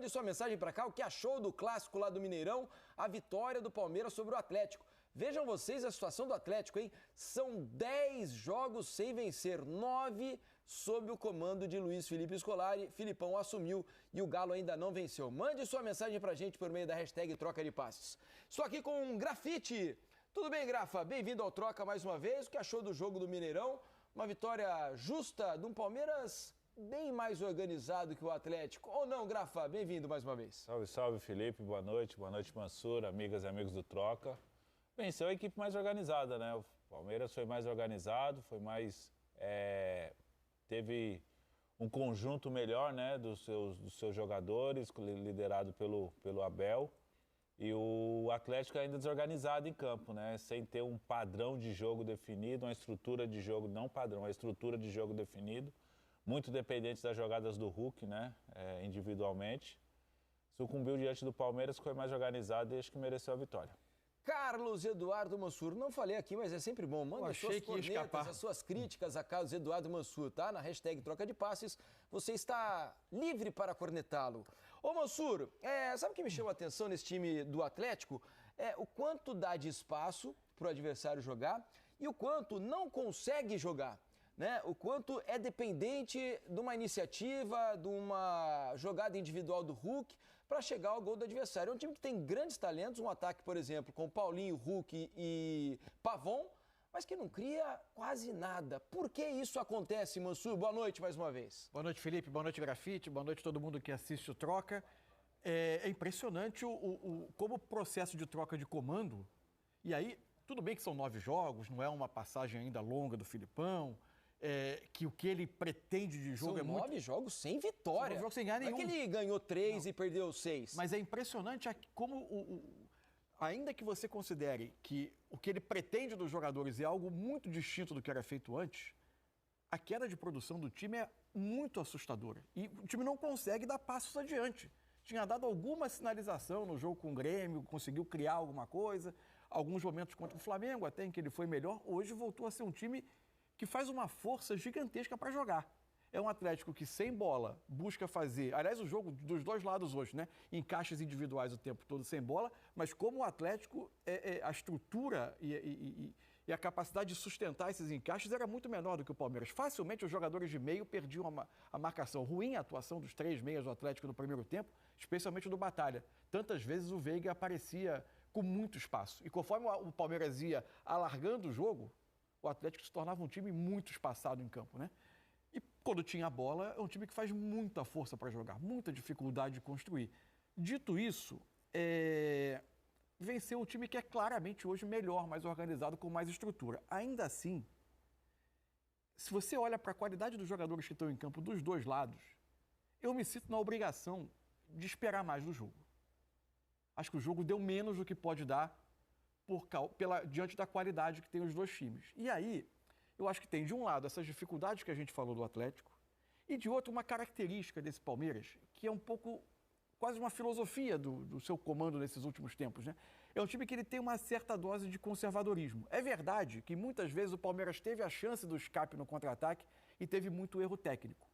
Mande sua mensagem para cá, o que achou do clássico lá do Mineirão, a vitória do Palmeiras sobre o Atlético. Vejam vocês a situação do Atlético, hein? São 10 jogos sem vencer, 9 sob o comando de Luiz Felipe Scolari. Filipão assumiu e o Galo ainda não venceu. Mande sua mensagem pra gente por meio da hashtag Troca de Passes. Estou aqui com um Grafite. Tudo bem, Grafa? Bem-vindo ao Troca mais uma vez. O que achou do jogo do Mineirão? Uma vitória justa de um Palmeiras bem mais organizado que o Atlético. Ou não, Grafa? Bem-vindo mais uma vez. Salve, salve, Felipe. Boa noite, Mansur, amigas e amigos do Troca. Venceu a equipe mais organizada, né? O Palmeiras foi mais organizado, foi mais... teve um conjunto melhor, né, dos seus jogadores, liderado pelo Abel. E o Atlético ainda desorganizado em campo, né? Sem ter um padrão de jogo definido, uma estrutura de jogo, não padrão, uma estrutura de jogo definido. Muito dependente das jogadas do Hulk, né? Individualmente. Sucumbiu diante do Palmeiras, que foi mais organizado e acho que mereceu a vitória. Carlos Eduardo Mansur, não falei aqui, mas é sempre bom. Manda suas cornetas, as suas críticas a Carlos Eduardo Mansur, tá? Na hashtag Troca de Passes, você está livre para cornetá-lo. Ô Mansur, sabe o que me chamou a atenção nesse time do Atlético? O quanto dá de espaço para o adversário jogar e o quanto não consegue jogar. Né? O quanto é dependente de uma iniciativa, de uma jogada individual do Hulk para chegar ao gol do adversário. É um time que tem grandes talentos, um ataque, por exemplo, com Paulinho, Hulk e Pavon, mas que não cria quase nada. Por que isso acontece, Mansur? Boa noite mais uma vez. Boa noite, Felipe. Boa noite, Grafite. Boa noite a todo mundo que assiste o Troca. É impressionante como o processo de troca de comando, e aí, tudo bem que são 9 jogos, não é uma passagem ainda longa do Filipão, que o que ele pretende de jogo São é muito... 9 jogos sem vitória. 9 jogos sem ganhar nenhum. Não é que ele ganhou 3 e perdeu 6. Mas é impressionante como, ainda que você considere que o que ele pretende dos jogadores é algo muito distinto do que era feito antes, a queda de produção do time é muito assustadora. E o time não consegue dar passos adiante. Tinha dado alguma sinalização no jogo com o Grêmio, conseguiu criar alguma coisa, alguns momentos contra o Flamengo até em que ele foi melhor. Hoje voltou a ser um time que faz uma força gigantesca para jogar. É um Atlético que, sem bola, busca fazer... Aliás, o jogo dos dois lados hoje, né? Encaixes individuais o tempo todo sem bola, mas como o Atlético, a estrutura e a capacidade de sustentar esses encaixes era muito menor do que o Palmeiras. Facilmente, os jogadores de meio perdiam a marcação. Ruim a atuação dos 3 meias do Atlético no primeiro tempo, especialmente do Batalha. Tantas vezes o Veiga aparecia com muito espaço. E conforme o Palmeiras ia alargando o jogo, o Atlético se tornava um time muito espaçado em campo, né? E quando tinha a bola, é um time que faz muita força para jogar, muita dificuldade de construir. Dito isso, venceu um time que é claramente hoje melhor, mais organizado, com mais estrutura. Ainda assim, se você olha para a qualidade dos jogadores que estão em campo dos dois lados, eu me sinto na obrigação de esperar mais do jogo. Acho que o jogo deu menos do que pode dar diante da qualidade que tem os dois times. E aí, eu acho que tem, de um lado, essas dificuldades que a gente falou do Atlético, e de outro, uma característica desse Palmeiras, que é um pouco, quase uma filosofia do seu comando nesses últimos tempos, né? É um time que ele tem uma certa dose de conservadorismo. É verdade que muitas vezes o Palmeiras teve a chance do escape no contra-ataque e teve muito erro técnico.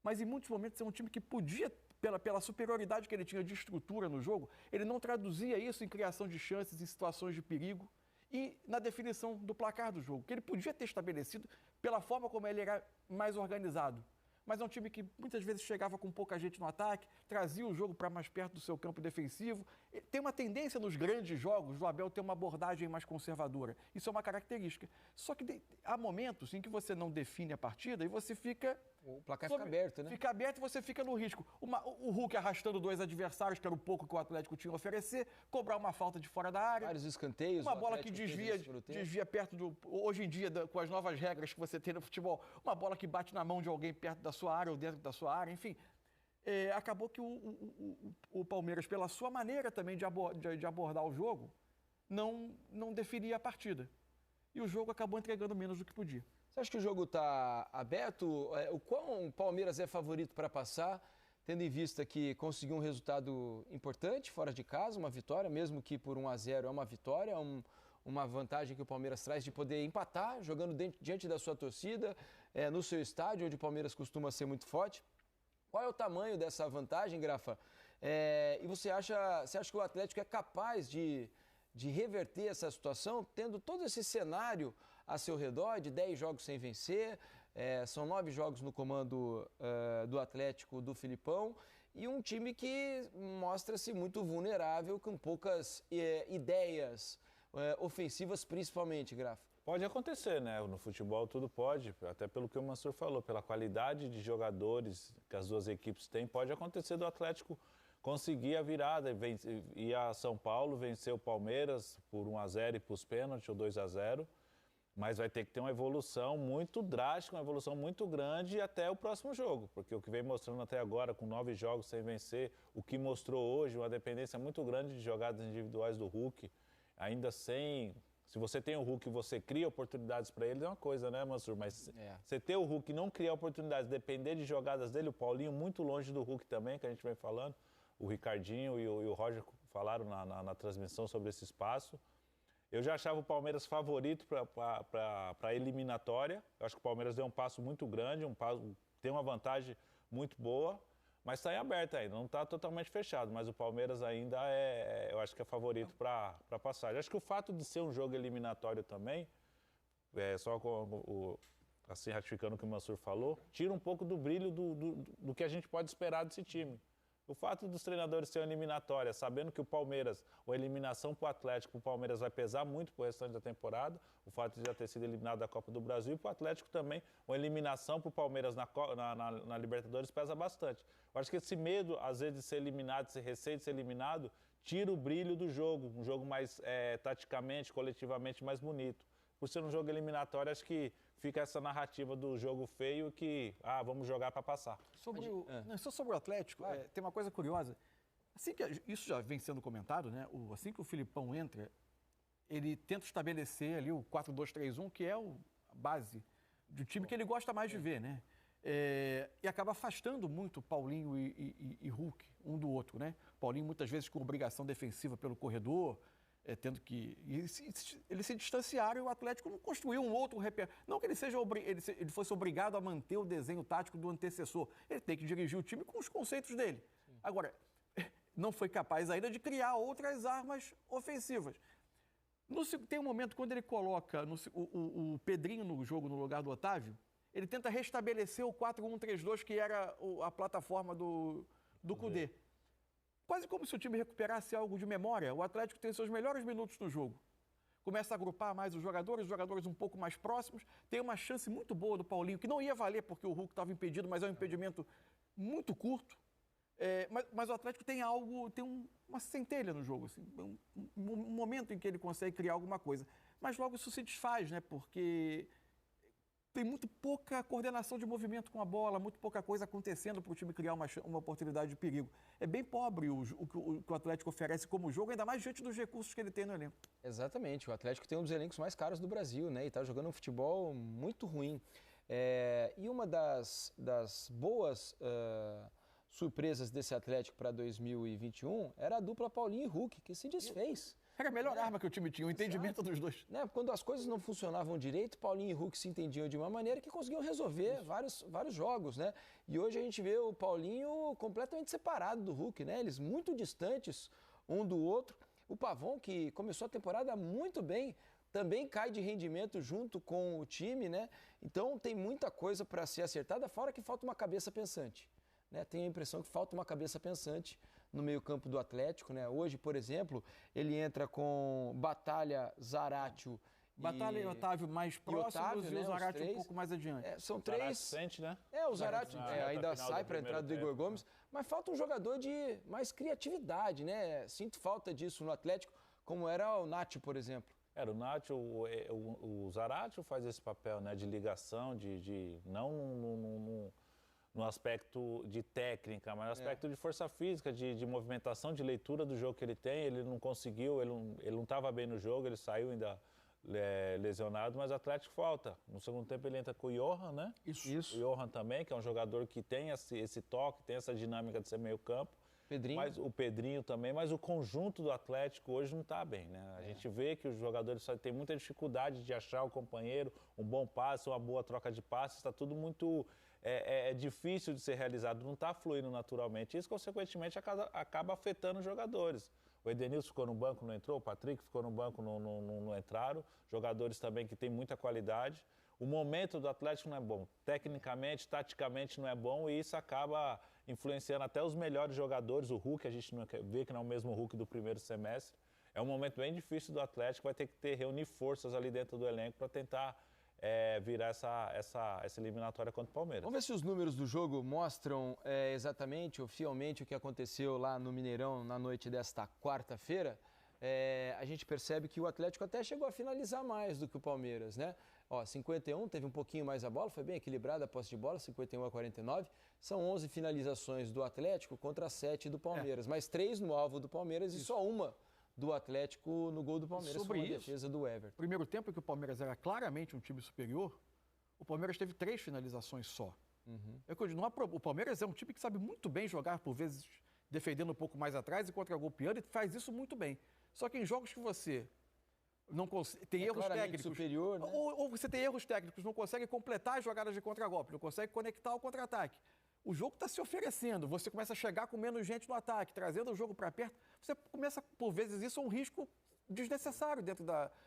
Mas em muitos momentos é um time que podia, pela superioridade que ele tinha de estrutura no jogo, ele não traduzia isso em criação de chances, em situações de perigo e na definição do placar do jogo, que ele podia ter estabelecido pela forma como ele era mais organizado. Mas é um time que muitas vezes chegava com pouca gente no ataque, trazia o jogo para mais perto do seu campo defensivo. Tem uma tendência nos grandes jogos do Abel ter uma abordagem mais conservadora. Isso é uma característica. Só que há momentos em que você não define a partida e você fica... O placar fica aberto, né? Fica aberto e você fica no risco. O Hulk arrastando 2 adversários, que era o pouco que o Atlético tinha a oferecer, cobrar uma falta de fora da área. Vários escanteios. Uma bola que desvia perto do... Hoje em dia, com as novas regras que você tem no futebol, uma bola que bate na mão de alguém perto da sua área ou dentro da sua área, enfim. Acabou que o Palmeiras, pela sua maneira também de abordar o jogo, não definia a partida. E o jogo acabou entregando menos do que podia. Você acha que o jogo está aberto? O quão o Palmeiras é favorito para passar, tendo em vista que conseguiu um resultado importante fora de casa, uma vitória, mesmo que por 1-0 é uma vitória, uma vantagem que o Palmeiras traz de poder empatar, jogando diante da sua torcida, no seu estádio, onde o Palmeiras costuma ser muito forte. Qual é o tamanho dessa vantagem, Grafa, E você acha que o Atlético é capaz de reverter essa situação, tendo todo esse cenário a seu redor, de 10 jogos sem vencer, são 9 jogos no comando do Atlético do Filipão, e um time que mostra-se muito vulnerável, com poucas ideias ofensivas, principalmente, Grafa? Pode acontecer, né? No futebol tudo pode, até pelo que o Mansur falou, pela qualidade de jogadores que as duas equipes têm, pode acontecer do Atlético conseguir a virada, ir a São Paulo, vencer o Palmeiras por 1-0 e para os pênaltis, ou 2-0, mas vai ter que ter uma evolução muito drástica, uma evolução muito grande até o próximo jogo, porque o que vem mostrando até agora, com 9 jogos sem vencer, o que mostrou hoje, uma dependência muito grande de jogadas individuais do Hulk, ainda sem... Se você tem o Hulk e você cria oportunidades para ele, é uma coisa, né, Mansur? Mas você ter o Hulk e não criar oportunidades, depender de jogadas dele, o Paulinho muito longe do Hulk também, que a gente vem falando, o Ricardinho e o Roger falaram na transmissão sobre esse espaço. Eu já achava o Palmeiras favorito para a eliminatória. Eu acho que o Palmeiras deu um passo muito grande, tem uma vantagem muito boa, mas está em aberto ainda, não está totalmente fechado. Mas o Palmeiras ainda eu acho que é favorito para a passagem. Acho que o fato de ser um jogo eliminatório também, só assim ratificando o que o Mansur falou, tira um pouco do brilho do que a gente pode esperar desse time. O fato dos treinadores serem eliminatória, sabendo que o Palmeiras, a eliminação para o Atlético, o Palmeiras vai pesar muito para o restante da temporada, o fato de já ter sido eliminado da Copa do Brasil, e para o Atlético também, uma eliminação para o Palmeiras na Libertadores pesa bastante. Eu acho que esse medo, às vezes, de ser eliminado, de ser receio de ser eliminado, tira o brilho do jogo, um jogo mais taticamente, coletivamente mais bonito. Por ser um jogo eliminatório, acho que fica essa narrativa do jogo feio que, vamos jogar para passar. Sobre o Atlético, tem uma coisa curiosa. Assim que isso já vem sendo comentado, né? Assim que o Filipão entra, ele tenta estabelecer ali o 4-2-3-1, que é a base do time que ele gosta mais de ver, né? E acaba afastando muito Paulinho e Hulk um do outro, né? Paulinho muitas vezes com obrigação defensiva pelo corredor, tendo que... Eles se distanciaram e o Atlético não construiu um outro repertório. Não que ele fosse obrigado a manter o desenho tático do antecessor. Ele tem que dirigir o time com os conceitos dele. Sim. Agora, não foi capaz ainda de criar outras armas ofensivas. Tem um momento quando ele coloca o Pedrinho no jogo no lugar do Otávio, ele tenta restabelecer o 4-1-3-2, que era a plataforma do Kudê. Quase como se o time recuperasse algo de memória. O Atlético tem seus melhores minutos no jogo. Começa a agrupar mais os jogadores um pouco mais próximos. Tem uma chance muito boa do Paulinho, que não ia valer porque o Hulk estava impedido, mas é um impedimento muito curto. Mas o Atlético tem uma centelha no jogo, assim, um momento em que ele consegue criar alguma coisa. Mas logo isso se desfaz, né? Porque tem muito pouca coordenação de movimento com a bola, muito pouca coisa acontecendo para o time criar uma oportunidade de perigo. É bem pobre o que o Atlético oferece como jogo, ainda mais diante dos recursos que ele tem no elenco. Exatamente, o Atlético tem um dos elencos mais caros do Brasil, né? E está jogando um futebol muito ruim. E uma das boas surpresas desse Atlético para 2021 era a dupla Paulinho e Hulk, que se desfez. Era a melhor arma que o time tinha, o entendimento dos dois. Quando as coisas não funcionavam direito, Paulinho e Hulk se entendiam de uma maneira que conseguiam resolver vários jogos, né? E hoje a gente vê o Paulinho completamente separado do Hulk, né? Eles muito distantes um do outro. O Pavão, que começou a temporada muito bem, também cai de rendimento junto com o time, né? Então tem muita coisa para ser acertada, fora que falta uma cabeça pensante, né? Tenho a impressão que falta uma cabeça pensante no meio-campo do Atlético, né? Hoje, por exemplo, ele entra com Batalha, Zaratio Batalha e Otávio mais próximos e o Zaratio um pouco mais adiante. São três. Sente, né? O Zaratio ainda sai para a entrada do Igor Gomes, mas falta um jogador de mais criatividade, né? Sinto falta disso no Atlético, como era o Nacho, por exemplo. O Nacho, o Zaratio faz esse papel, né, de ligação, não no aspecto de técnica, mas no aspecto de força física, de movimentação, de leitura do jogo que ele tem. Ele não conseguiu, ele não estava bem no jogo, ele saiu ainda lesionado, mas o Atlético falta. No segundo tempo ele entra com o Johan, né? Isso. O Johan também, que é um jogador que tem esse toque, tem essa dinâmica de ser meio campo. Pedrinho. Mas o Pedrinho também, mas o conjunto do Atlético hoje não está bem, né? A gente vê que os jogadores têm muita dificuldade de achar o companheiro, um bom passe, uma boa troca de passes, está tudo muito é difícil de ser realizado, não está fluindo naturalmente. Isso, consequentemente, acaba afetando os jogadores. O Edenilson ficou no banco, não entrou. O Patrick ficou no banco, não entraram. Jogadores também que têm muita qualidade. O momento do Atlético não é bom. Tecnicamente, taticamente não é bom e isso acaba influenciando até os melhores jogadores. O Hulk, a gente não vê que não é o mesmo Hulk do primeiro semestre. É um momento bem difícil do Atlético, vai ter que reunir forças ali dentro do elenco para tentar virar essa eliminatória contra o Palmeiras. Vamos ver se os números do jogo mostram exatamente ou fielmente o que aconteceu lá no Mineirão na noite desta quarta-feira. A gente percebe que o Atlético até chegou a finalizar mais do que o Palmeiras, né? 51, teve um pouquinho mais a bola, foi bem equilibrada a posse de bola, 51-49. São 11 finalizações do Atlético contra 7 do Palmeiras, mas 3 no alvo do Palmeiras e só uma do Atlético no gol do Palmeiras. Sobre a defesa do Everton. Primeiro tempo, em que o Palmeiras era claramente um time superior, o Palmeiras teve 3 finalizações só. O Palmeiras é um time que sabe muito bem jogar, por vezes defendendo um pouco mais atrás e contra-golpeando, e faz isso muito bem. Só que em jogos que você não tem erros técnicos, superior, né? ou você tem erros técnicos, não consegue completar as jogadas de contra-golpe, não consegue conectar o contra-ataque. O jogo está se oferecendo, você começa a chegar com menos gente no ataque, trazendo o jogo para perto, você começa, por vezes, isso é um risco desnecessário dentro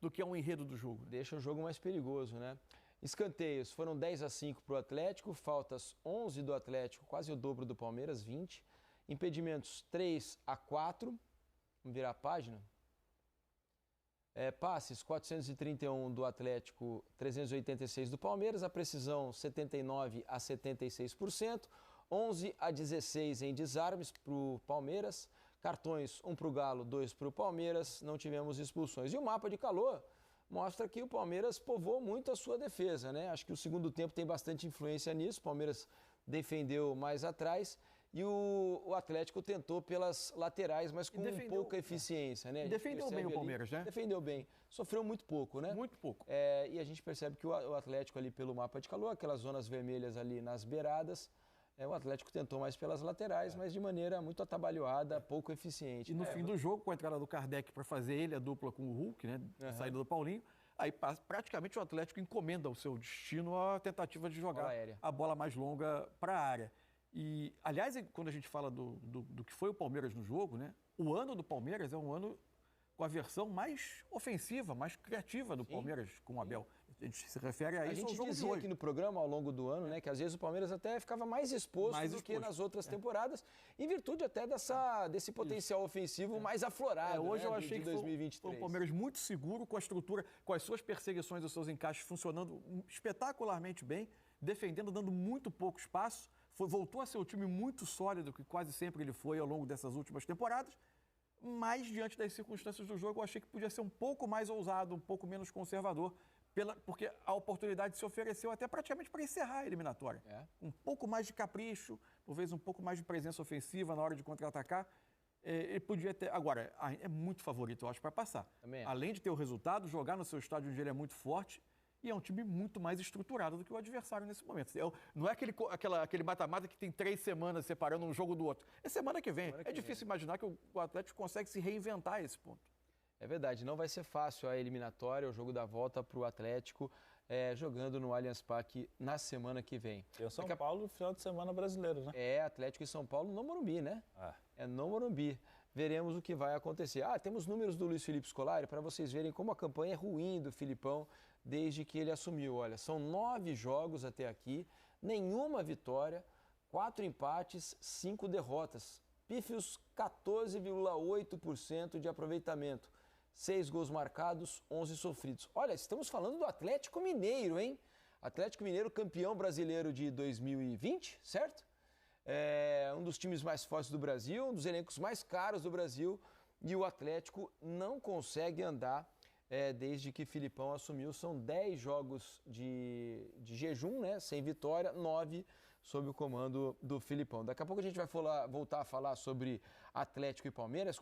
do que é um enredo do jogo. Deixa o jogo mais perigoso, né? Escanteios foram 10-5 para o Atlético, faltas 11 do Atlético, quase o dobro do Palmeiras, 20. Impedimentos 3-4, vamos virar a página. Passes 431 do Atlético, 386 do Palmeiras, a precisão 79-76%, 11-16 em desarmes para o Palmeiras, cartões 1 para o Galo, 2 para o Palmeiras, não tivemos expulsões. E o mapa de calor mostra que o Palmeiras povoou muito a sua defesa, né? Acho que o segundo tempo tem bastante influência nisso, o Palmeiras defendeu mais atrás. E o Atlético tentou pelas laterais, mas com pouca eficiência, né? E defendeu bem o Palmeiras, né? Defendeu bem. Sofreu muito pouco, né? Muito pouco. E a gente percebe que o Atlético ali pelo mapa de calor, aquelas zonas vermelhas ali nas beiradas, o Atlético tentou mais pelas laterais, mas de maneira muito atabalhoada, pouco eficiente. E no fim do jogo, com a entrada do Kardec para fazer ele a dupla com o Hulk, né? A saída do Paulinho, aí praticamente o Atlético encomenda o seu destino à tentativa de jogar a bola mais longa para a área. E, aliás, quando a gente fala do que foi o Palmeiras no jogo, né? O ano do Palmeiras é um ano com a versão mais ofensiva, mais criativa do Palmeiras com o Abel. A gente se refere a isso ao jogo de hoje. A gente dizia aqui no programa, ao longo do ano, né, que às vezes o Palmeiras até ficava mais exposto do que nas outras temporadas, em virtude até desse potencial ofensivo mais aflorado, hoje né, eu achei de que 2023. Foi um Palmeiras muito seguro, com a estrutura, com as suas perseguições, os seus encaixes funcionando espetacularmente bem, defendendo, dando muito pouco espaço. Voltou a ser um time muito sólido, que quase sempre ele foi ao longo dessas últimas temporadas, mas diante das circunstâncias do jogo eu achei que podia ser um pouco mais ousado, um pouco menos conservador, porque a oportunidade se ofereceu até praticamente para encerrar a eliminatória. Um pouco mais de capricho, talvez um pouco mais de presença ofensiva na hora de contra-atacar. Ele podia ter... Agora, é muito favorito, eu acho, para passar. Além de ter o resultado, jogar no seu estádio onde ele é muito forte, e é um time muito mais estruturado do que o adversário nesse momento. Não é aquele mata-mata que tem 3 semanas separando um jogo do outro. É semana que vem. É difícil imaginar que o Atlético consegue se reinventar a esse ponto. É verdade, não vai ser fácil a eliminatória, o jogo da volta para o Atlético, jogando no Allianz Parque na semana que vem. E o São Paulo no final de semana brasileiro, né? Atlético e São Paulo no Morumbi, né? É no Morumbi. Veremos o que vai acontecer. Temos números do Luiz Felipe Scolari para vocês verem como a campanha é ruim do Filipão desde que ele assumiu. Olha, são 9 jogos até aqui, nenhuma vitória, 4 empates, 5 derrotas. Pífios 14,8% de aproveitamento. 6 gols marcados, 11 sofridos. Olha, estamos falando do Atlético Mineiro, hein? Atlético Mineiro campeão brasileiro de 2020, certo? Um dos times mais fortes do Brasil, um dos elencos mais caros do Brasil. E o Atlético não consegue andar desde que Filipão assumiu. São 10 jogos de jejum, né? Sem vitória, 9 sob o comando do Filipão. Daqui a pouco a gente vai voltar a falar sobre Atlético e Palmeiras.